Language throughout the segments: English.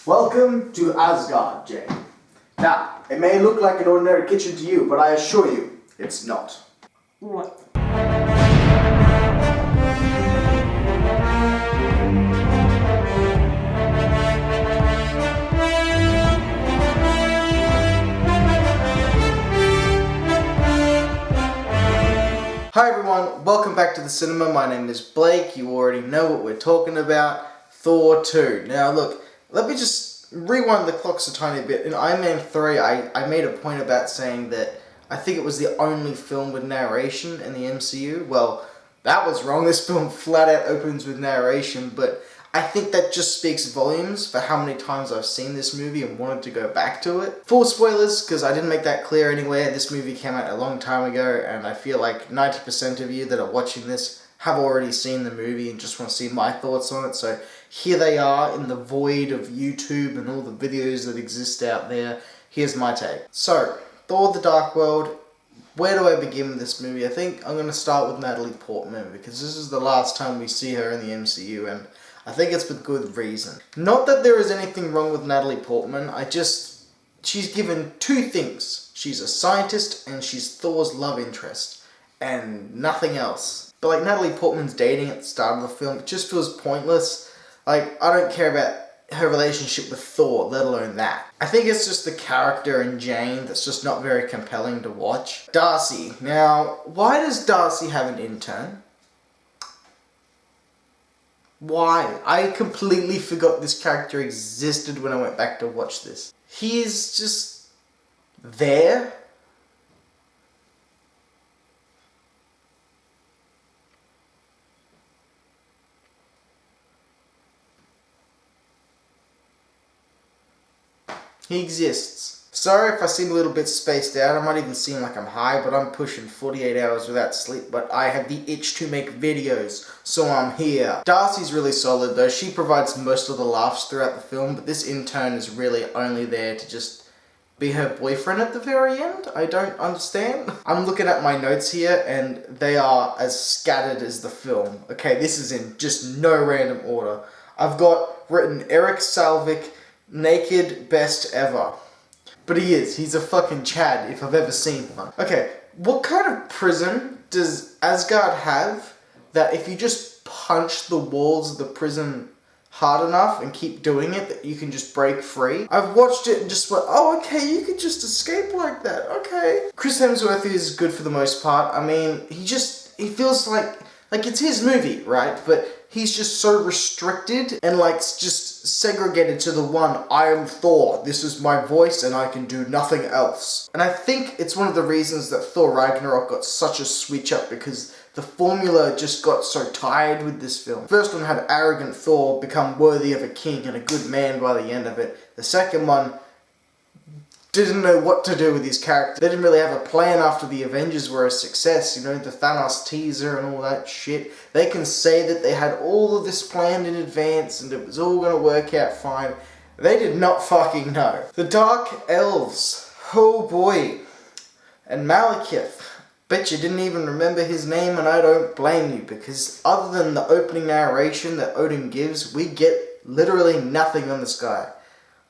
Welcome to Asgard, Jane. Now, it may look like an ordinary kitchen to you, but I assure you, it's not. What? Hi everyone, welcome back to the cinema. My name is Blake. You already know what we're talking about. Thor 2. Now look, let me just rewind the clocks a tiny bit. In Iron Man 3, I made a point about saying that I think it was the only film with narration in the MCU. Well, that was wrong. This film flat out opens with narration, but I think that just speaks volumes for how many times I've seen this movie and wanted to go back to it. Full spoilers, because I didn't make that clear anywhere. This movie came out a long time ago, and I feel like 90% of you that are watching this have already seen the movie and just want to see my thoughts on it. So here they are in the void of YouTube and all the videos that exist out there. Here's my take. So, Thor the Dark World. Where do I begin with this movie? I think I'm going to start with Natalie Portman, because this is the last time we see her in the MCU, and I think it's with good reason. Not that there is anything wrong with Natalie Portman, she's given two things. She's a scientist and she's Thor's love interest, and nothing else. But like Natalie Portman's dating at the start of the film, it just feels pointless. Like, I don't care about her relationship with Thor, let alone that. I think it's just the character in Jane that's just not very compelling to watch. Darcy. Now, why does Darcy have an intern? Why? I completely forgot this character existed when I went back to watch this. He's just there. He exists. Sorry if I seem a little bit spaced out. I might even seem like I'm high, but I'm pushing 48 hours without sleep. But I have the itch to make videos, so I'm here. Darcy's really solid though. She provides most of the laughs throughout the film, but this intern is really only there to just be her boyfriend at the very end. I don't understand. I'm looking at my notes here and they are as scattered as the film. Okay, this is in just no random order. I've got written Eric Salvik, naked best ever. But he's a fucking Chad if I've ever seen one. Okay, what kind of prison does Asgard have that if you just punch the walls of the prison hard enough and keep doing it, that you can just break free? I've watched it and just went, oh okay, you can just escape like that, okay. Chris Hemsworth is good for the most part. I mean, he feels like it's his movie, right? But he's just so restricted and just segregated to the one, I am Thor, this is my voice and I can do nothing else. And I think it's one of the reasons that Thor Ragnarok got such a switch up, because the formula just got so tired with this film. The first one had arrogant Thor become worthy of a king and a good man by the end of it. The second one didn't know what to do with his character. They didn't really have a plan after the Avengers were a success, you know, the Thanos teaser and all that shit. They can say that they had all of this planned in advance and it was all gonna work out fine. They did not fucking know. The Dark Elves. Oh boy. And Malekith. Bet you didn't even remember his name, and I don't blame you, because other than the opening narration that Odin gives, we get literally nothing on this guy.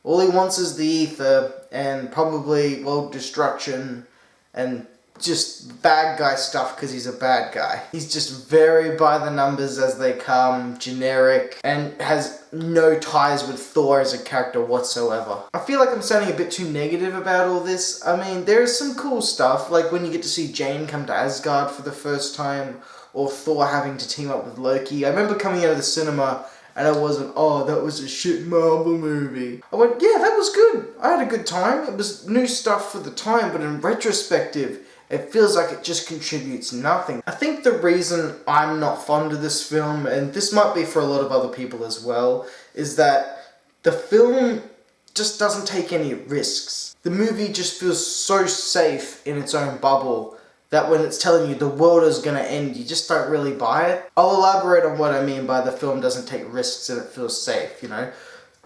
All he wants is the ether, and probably, well, destruction, and just bad guy stuff because he's a bad guy. He's just very by the numbers as they come, generic, and has no ties with Thor as a character whatsoever. I feel like I'm sounding a bit too negative about all this. I mean, there is some cool stuff, like when you get to see Jane come to Asgard for the first time, or Thor having to team up with Loki. I remember coming out of the cinema and I wasn't, oh, that was a shit Marvel movie. I went, yeah, that was good. I had a good time. It was new stuff for the time, but in retrospective, it feels like it just contributes nothing. I think the reason I'm not fond of this film, and this might be for a lot of other people as well, is that the film just doesn't take any risks. The movie just feels so safe in its own bubble that when it's telling you the world is going to end, you just don't really buy it. I'll elaborate on what I mean by the film doesn't take risks and it feels safe, you know.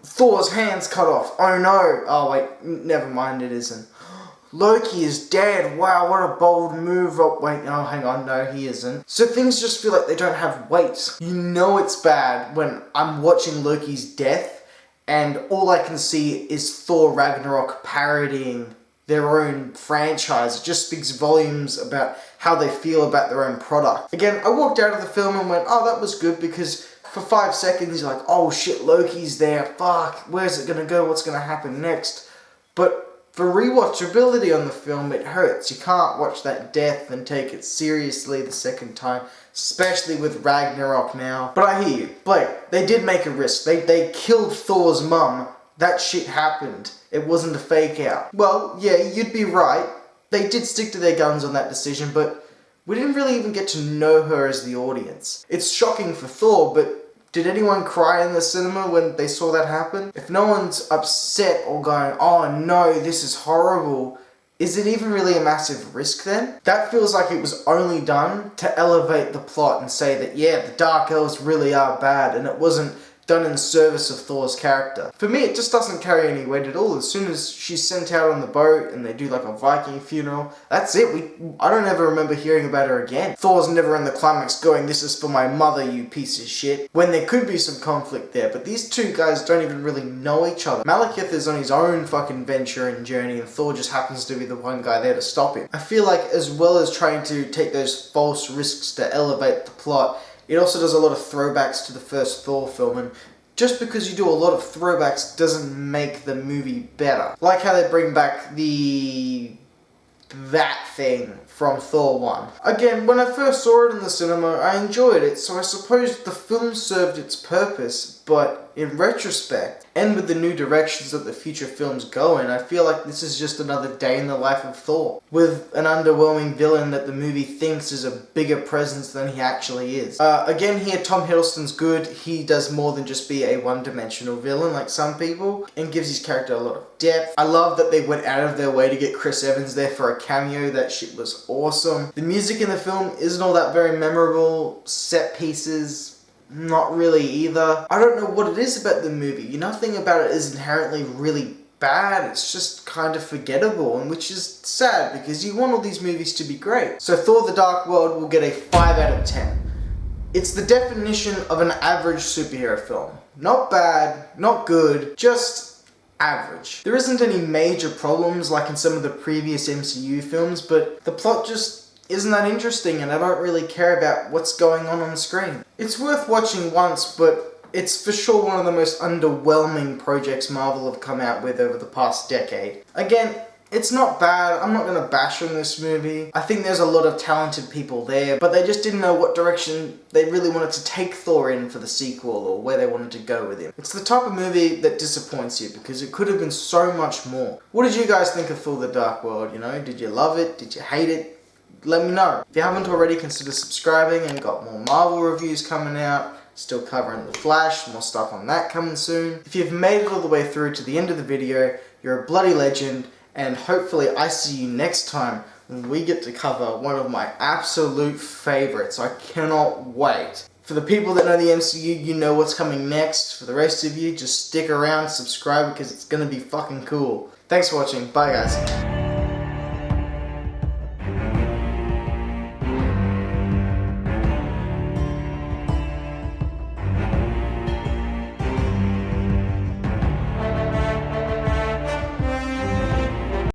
Thor's hand's cut off. Oh no. Oh wait, never mind, it isn't. Loki is dead. Wow, what a bold move. Oh wait, oh hang on, no he isn't. So things just feel like they don't have weight. You know it's bad when I'm watching Loki's death and all I can see is Thor Ragnarok parodying their own franchise. It just speaks volumes about how they feel about their own product. Again, I walked out of the film and went, oh, that was good, because for 5 seconds you're like, oh shit, Loki's there, fuck, where's it gonna go, what's gonna happen next? But for rewatchability on the film, it hurts. You can't watch that death and take it seriously the second time, especially with Ragnarok now. But I hear you, Blake, they did make a risk. They killed Thor's mum. That shit happened. It wasn't a fake out. Well, yeah, you'd be right. They did stick to their guns on that decision, but we didn't really even get to know her as the audience. It's shocking for Thor, but did anyone cry in the cinema when they saw that happen? If no one's upset or going, oh no, this is horrible, is it even really a massive risk then? That feels like it was only done to elevate the plot and say that, yeah, the Dark Elves really are bad, and it wasn't done in service of Thor's character. For me, it just doesn't carry any weight at all. As soon as she's sent out on the boat and they do like a Viking funeral, that's it. I don't ever remember hearing about her again. Thor's never in the climax going, this is for my mother, you piece of shit, when there could be some conflict there. But these two guys don't even really know each other. Malekith is on his own fucking venture and journey, and Thor just happens to be the one guy there to stop him. I feel like as well as trying to take those false risks to elevate the plot, it also does a lot of throwbacks to the first Thor film, and just because you do a lot of throwbacks doesn't make the movie better. Like how they bring back that thing from Thor 1. Again, when I first saw it in the cinema, I enjoyed it, so I suppose the film served its purpose, but in retrospect, and with the new directions that the future films go in, I feel like this is just another day in the life of Thor, with an underwhelming villain that the movie thinks is a bigger presence than he actually is. Again here, Tom Hiddleston's good. He does more than just be a one-dimensional villain like some people, and gives his character a lot of depth. I love that they went out of their way to get Chris Evans there for a cameo. That shit was awesome. The music in the film isn't all that very memorable. Set pieces, not really either. I don't know what it is about the movie. Nothing about it is inherently really bad. It's just kind of forgettable, and which is sad because you want all these movies to be great. So Thor the Dark World will get a 5 out of 10. It's the definition of an average superhero film. Not bad, not good, just average. There isn't any major problems like in some of the previous MCU films, but the plot just isn't that interesting, and I don't really care about what's going on the screen. It's worth watching once, but it's for sure one of the most underwhelming projects Marvel have come out with over the past decade. Again, it's not bad. I'm not going to bash on this movie. I think there's a lot of talented people there, but they just didn't know what direction they really wanted to take Thor in for the sequel, or where they wanted to go with him. It's the type of movie that disappoints you, because it could have been so much more. What did you guys think of Thor the Dark World? You know, did you love it? Did you hate it? Let me know. If you haven't already, consider subscribing, and got more Marvel reviews coming out. Still covering The Flash, more stuff on that coming soon. If you've made it all the way through to the end of the video, you're a bloody legend, and hopefully I see you next time when we get to cover one of my absolute favorites. I cannot wait. For the people that know the MCU, you know what's coming next. For the rest of you, just stick around, subscribe, because it's gonna be fucking cool. Thanks for watching. Bye guys.